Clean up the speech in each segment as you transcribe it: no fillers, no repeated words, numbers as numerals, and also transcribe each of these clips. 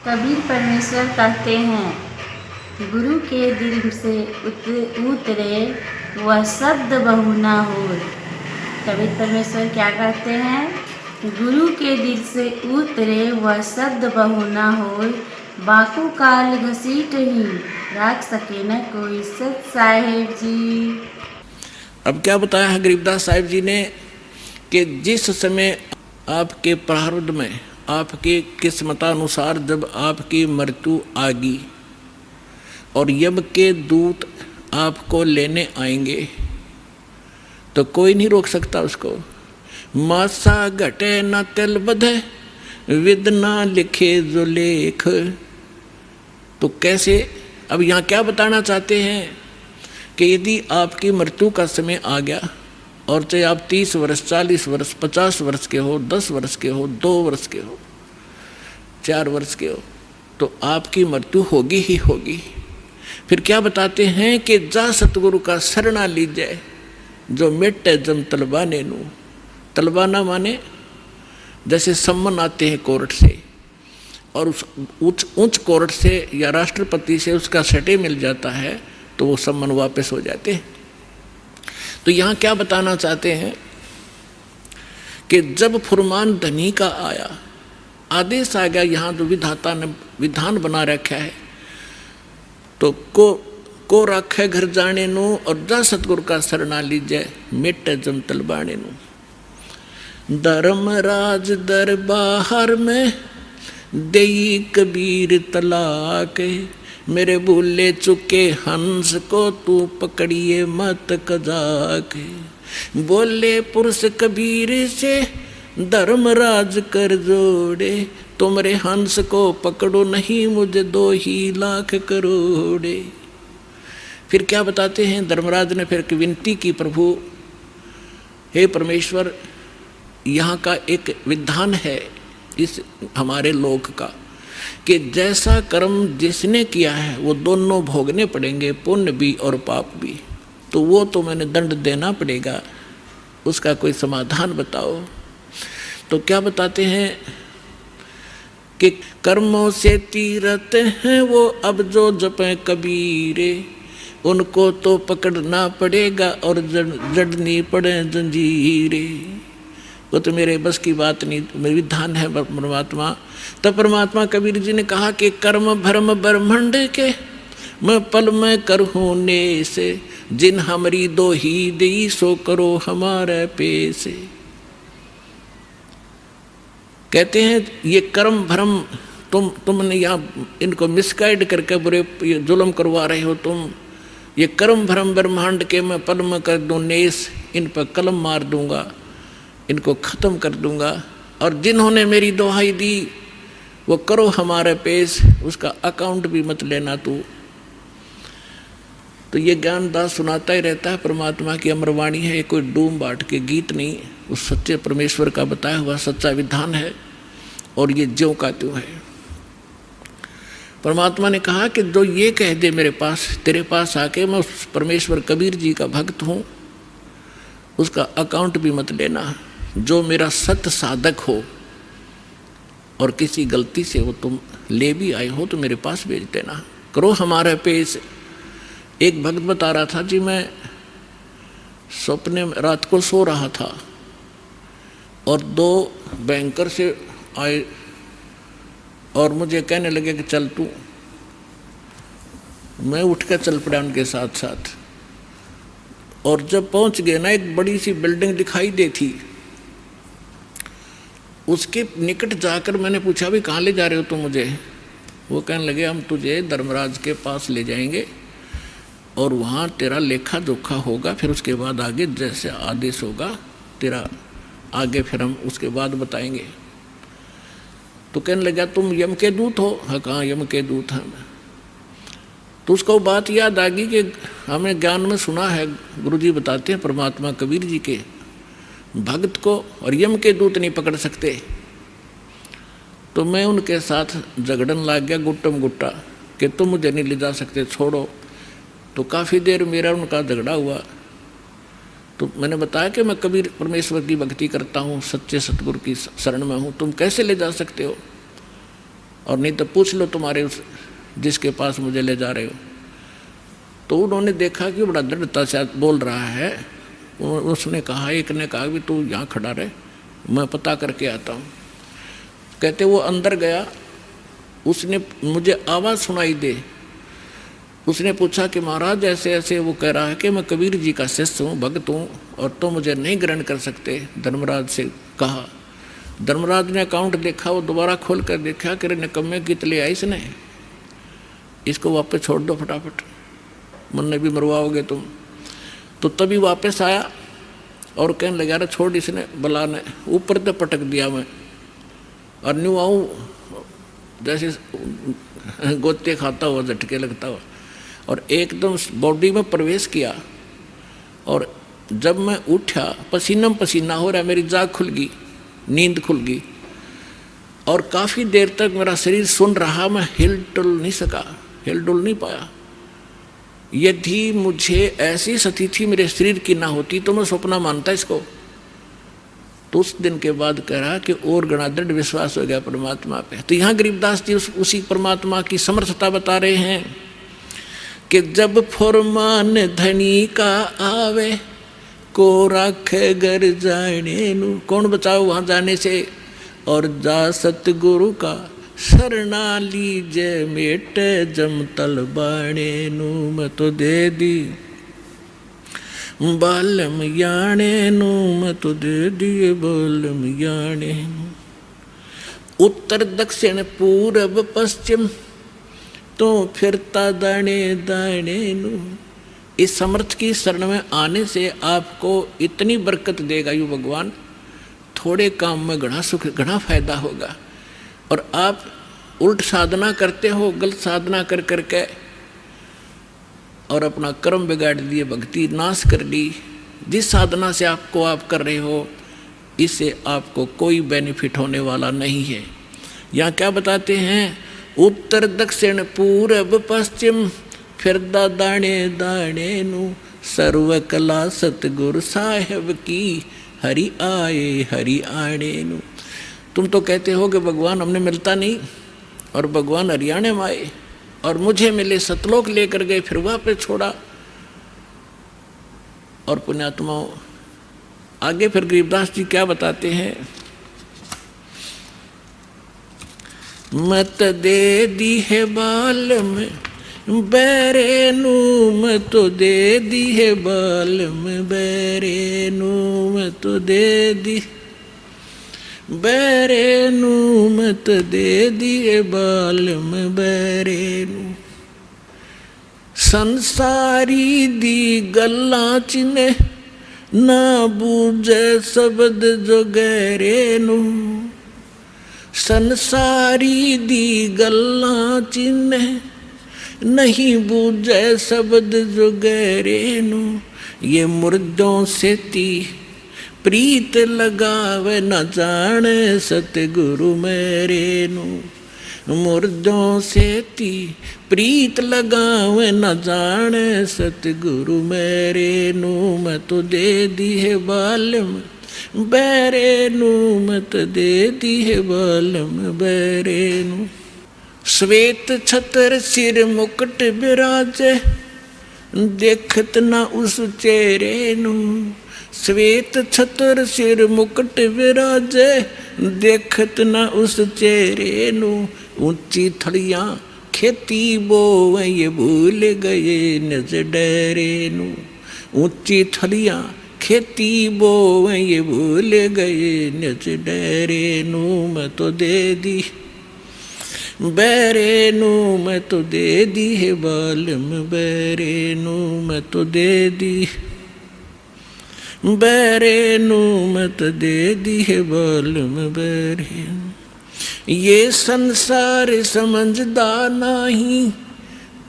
कबीर परमेश्वर कहते हैं, गुरु के दिल से उतरे वह शब्द बहु ना होए। कबीर परमेश्वर क्या कहते हैं? गुरु के दिल से उतरे वह शब्द बहु ना होए, बाकू काल घसीट ही राख सके न कोई। सत साहेब जी। अब क्या बताया है गरीबदास साहिब जी ने कि जिस समय आपके प्रारब्ध में आपके किस्मतानुसार जब आपकी मृत्यु आ गई और यम के दूत आपको लेने आएंगे तो कोई नहीं रोक सकता उसको। मासा घटे न तिल बधे विद ना लिखे जो लेख। तो कैसे? अब यहाँ क्या बताना चाहते हैं कि यदि आपकी मृत्यु का समय आ गया और चाहे आप 30 वर्ष 40 वर्ष 50 वर्ष के हो, 10 वर्ष के हो, 2 वर्ष के हो, 4 वर्ष के हो, तो आपकी मृत्यु होगी ही होगी। फिर क्या बताते हैं कि जा सतगुरु का शरणा लीजिए जो मिटे जम तलबाने नू। तलबाना माने जैसे सम्मन आते हैं कोर्ट से और उस उच्च कोर्ट से या राष्ट्रपति से उसका सटे मिल जाता है तो वो सम्मन वापस हो जाते हैं। तो यहाँ क्या बताना चाहते हैं कि जब फुरमान धनी का आया, आदेश आ गया, यहाँ जो विधाता ने विधान बना रखा है तो को रखे घर जाने नु और जा सतगुरु का शरणा लीजिए मिट जम तलबाने नु। धर्मराज दरबार में देई कबीर तलाक, मेरे भूले चुके हंस को तू पकड़िए मत कजाक। बोले पुरुष कबीर से धर्मराज कर जोड़े, तुमरे हंस को पकड़ो नहीं मुझे 2 ही लाख करोड़े। फिर क्या बताते हैं? धर्मराज ने फिर विनती की, प्रभु हे परमेश्वर, यहाँ का एक विधान है इस हमारे लोक का कि जैसा कर्म जिसने किया है वो दोनों भोगने पड़ेंगे, पुण्य भी और पाप भी। तो वो तो मैंने दंड देना पड़ेगा, उसका कोई समाधान बताओ। तो क्या बताते हैं कि कर्मों से तीरथ हैं वो अब जो जपे कबीरे, उनको तो पकड़ना पड़ेगा और जड़नी पड़े जंजीरे। वो तो मेरे बस की बात नहीं, मेरी विधान है परमात्मा। तब परमात्मा कबीर जी ने कहा कि कर्म भरम ब्रह्मंड के मैं पल में करहूँ ने से, जिन हमारी 2 ही दी सो करो हमारे पेसे। कहते हैं ये कर्म भ्रम तुमने यहाँ इनको मिसगाइड करके बुरे जुल्म करवा रहे हो तुम। ये कर्म भ्रम ब्रह्मांड के मैं पल में कर दूँ नेस, इन पर कलम मार दूंगा, इनको ख़त्म कर दूंगा। और जिन्होंने मेरी दुहाई दी वो करो हमारे पेश, उसका अकाउंट भी मत लेना तू। तो ये ज्ञानदास सुनाता ही रहता है, परमात्मा की अमरवाणी है, ये कोई डूम बाट के गीत नहीं, उस सच्चे परमेश्वर का बताया हुआ सच्चा विधान है और ये ज्यों का त्यों है। परमात्मा ने कहा कि जो ये कह दे मेरे पास, तेरे पास आके मैं उस परमेश्वर कबीर जी का भक्त हूँ, उसका अकाउंट भी मत लेना। जो मेरा सत साधक हो और किसी गलती से वो तुम ले भी आए हो तो मेरे पास भेज देना, करो हमारे पेश। एक भक्त बता रहा था जी, मैं सपने में रात को सो रहा था और 2 बैंकर से आए और मुझे कहने लगे कि चल तू। मैं उठ कर चल पड़ा उनके साथ साथ और जब पहुंच गए ना, एक बड़ी सी बिल्डिंग दिखाई दी थी। उसके निकट जाकर मैंने पूछा भी कहाँ ले जा रहे हो तुम मुझे? वो कहने लगे हम तुझे धर्मराज के पास ले जाएंगे और वहाँ तेरा लेखा जोखा होगा, फिर उसके बाद आगे जैसे आदेश होगा तेरा आगे फिर हम उसके बाद बताएंगे। तो कहने लगा तुम यम के दूत हो? हाँ, कहाँ यम के दूत हैं। तो उसको बात याद आ गई कि हमें ज्ञान में सुना है, गुरुजी बताते हैं परमात्मा कबीर जी के भक्त को और यम के दूत नहीं पकड़ सकते। तो मैं उनके साथ झगड़न लग गया गुट्टम गुट्टा कि तुम मुझे नहीं ले जा सकते, छोड़ो। तो काफ़ी देर मेरा उनका झगड़ा हुआ। तो मैंने बताया कि मैं कबीर परमेश्वर की भक्ति करता हूँ, सच्चे सतगुरु की शरण में हूँ, तुम कैसे ले जा सकते हो? और नहीं तो पूछ लो तुम्हारे उस जिसके पास मुझे ले जा रहे हो। तो उन्होंने देखा कि बड़ा दृढ़ता से बोल रहा है। उसने कहा, एक ने कहा कि तू यहाँ खड़ा रहे, मैं पता करके आता हूँ। कहते वो अंदर गया, उसने मुझे आवाज़ सुनाई दे। उसने पूछा कि महाराज ऐसे ऐसे, वो कह रहा है कि मैं कबीर जी का शिष्य हूँ, भक्त हूँ, और तो मुझे नहीं ग्रहण कर सकते। धर्मराज से कहा। धर्मराज ने अकाउंट देखा, वो दोबारा खोल कर देखा कि निकम्मे गीत ले आई इसने, इसको वापस छोड़ दो फटाफट, मुन्ने भी मरवाओगे तुम। तो तभी वापस आया और कहने लगा, अरे छोड़, इसने बला ने ऊपर तो पटक दिया मैं, और न्यू आऊँ जैसे गोते खाता हुआ, झटके लगता हुआ, और एकदम बॉडी में प्रवेश किया। और जब मैं उठा, पसीना पसीना हो रहा, मेरी जाग खुल गई, नींद खुल गई, और काफ़ी देर तक मेरा शरीर सुन रहा, मैं हिल डुल नहीं सका, हिल डुल नहीं पाया। यदि मुझे ऐसी स्थिति मेरे शरीर की ना होती तो मैं सपना मानता इसको। तो उस दिन के बाद कह रहा कि और गणा दृढ़ विश्वास हो गया परमात्मा पे। तो यहाँ गरीबदास जी उसी परमात्मा की समर्थता बता रहे हैं कि जब फरमान धनी का आवे, को राखे घर जाने नु। कौन बचाओ वहाँ जाने से? और जा सतगुरु का शरणा लीजे, मेट जमतल बाणे नु। मैं तो दे दी बालम याणे नु, मैं तो दे दिए बालम याणे नु। उत्तर दक्षिण पूरब पश्चिम तो फिरता दाने दाने नु। इस समर्थ की शरण में आने से आपको इतनी बरकत देगा यू भगवान, थोड़े काम में घना सुख, घना फायदा होगा। और आप उल्ट साधना करते हो, गलत साधना कर करके, और अपना कर्म बिगाड़ दिए, भक्ति नाश कर ली। जिस साधना से आप कर रहे हो, इससे आपको कोई बेनिफिट होने वाला नहीं है। यहाँ क्या बताते हैं? उत्तर दक्षिण पूरब पश्चिम फिरदा दाने दाने नु। सर्व कला सतगुरु साहेब की, हरि आए हरि आने नु। तुम तो कहते हो कि भगवान हमने मिलता नहीं, और भगवान हरियाणा में आए और मुझे मिले, सतलोक लेकर गए, फिर वापस छोड़ा। और पुण्यात्माओं, आगे फिर गरीबदास जी क्या बताते हैं? मत दे दी है बाल में बैरे नु, मैं तो दे दी है बाल में बैरे नु, मैं तो दे दी बैरे नु, मैं तो दे दी है बाल में बैरे नु। संसारी दी गल्ला चिने, ना बूझे शब्द जो गहरे नु। संसारी दी गल्ला चिने, नहीं बूझे शब्द जो गहरे नु। ये मुर्दों से ती प्रीत लगावे, न जाने सतगुरु मेरे नु। मुर्दों से ती प्रीत लगावे, न जाने सतगुरु मेरे नु। मैं तो दे दी है बालम बैरे नु, मैं तो दे दी है बालम बैरे नु। श्वेत छतर सिर मुकुट विराजे, देखत न उस चेहरे नु। श्वेत छतर सिर मुकुट विराजे, देखत न उस चेहरे नु। ऊंची थड़ियाँ खेती बोवे, ये भूल गए निज डेरे नु। ऊंची थड़ियाँ खेती बोवे, ये भूल गए निज डेरे नु। मैं तो दे दी बैरे नु, मैं तो दे दी है बालम बैरे नु। मैं तो दे दी बैरे नु, मैं तो दे दी है बालम बैरे। ये संसार समझदा नहीं,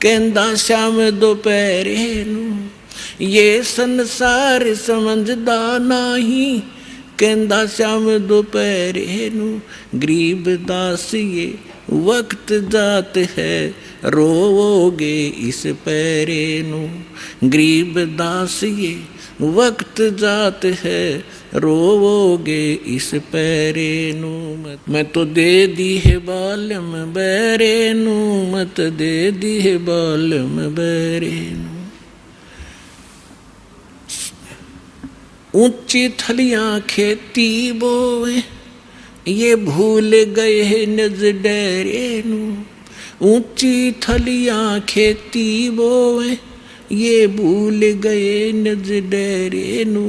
कहंदा श्याम दोपहरे नु। ये संसार समझदा नहीं, कहंदा श्याम दोपहरे नु। गरीबदास ये वक्त जात है, रोओगे इस पैरे नु। गरीबदास ये वक्त जात है, रोवोगे इस पैरे नू मत। मैं तो दे दी है बालम बैरे नू मत, दे दी है बालम बैरे नू। ऊंची थलियां खेती बोए ये भूल गए हैं नज डेरे नू। ऊंची थलियां खेती बोए ये भूल गए नज डेरे नू।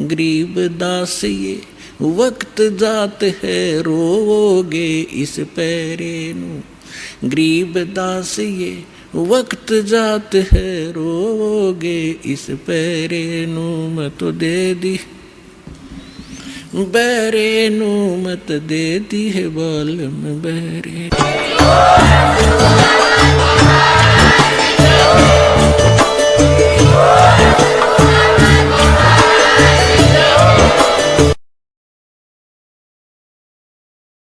गरीब दास ये वक्त जात है रोवोगे इस पैरे नू। गरीब दास ये वक्त जात है रोवोगे इस पैरे नू। मैं तो दे दी बैरे नू मत, दे दी है बालम बैरे।